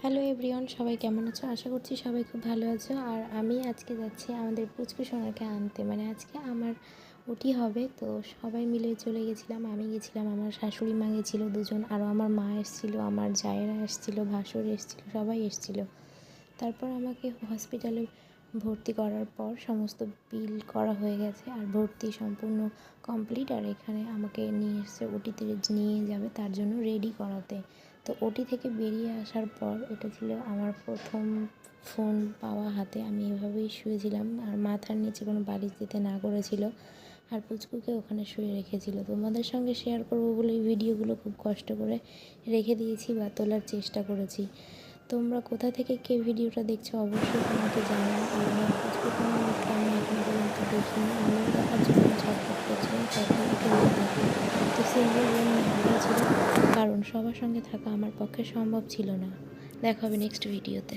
Hello everyone, সবাই কেমন আছো? আশা করছি সবাই খুব ভালো আছো। আর আমি আজকে যাচ্ছি আমাদের পুচকু সোনাকে আনতে, মানে আজকে আমার ওটি হবে। তো সবাই মিলে চলে গেছিলাম, আমি গেছিলাম, আমার শাশুড়ি মা গেছিলো দুজন, আরও আমার মা এসেছিলো, আমার জায়েরা এসেছিলো, ভাসুর এসেছিলো, সবাই এসেছিলো। তারপর আমাকে হসপিটালে ভর্তি করার পর সমস্ত বিল করা হয়ে গেছে আর ভর্তি সম্পূর্ণ কমপ্লিট। আর এখানে আমাকে নিয়ে এসে ওটিতে নিয়ে যাবে তার জন্য রেডি করাতে। তো ওটি থেকে বেরিয়ে আসার পর এটা ছিল আমার প্রথম ফোন পাওয়া হাতে। আমি এভাবেই শুয়েছিলাম আর মাথার নিচে কোনো বালিশ দিতে না করেছিল, আর পুচকুকে ওখানে শুয়ে রেখেছিল। তোমাদের সঙ্গে শেয়ার করবো বলে এই ভিডিওগুলো খুব কষ্ট করে রেখে দিয়েছি বা তোলার চেষ্টা করেছি। তোমরা কোথা থেকে কে ভিডিওটা দেখছো অবশ্যই আমাকে জানাও। আর আমার পুচকুকে আমি এখনো পর্যন্ত দেখিনি, আমিও দেখার জন্য ছটফট করছিলাম কখন ওকে নিয়ে দেখি। তো সিঙ্গেল রুম নেওয়া ছিল, কারণ সবার সঙ্গে থাকা আমার পক্ষে সম্ভব ছিল না। দেখা হবে নেক্সট ভিডিওতে।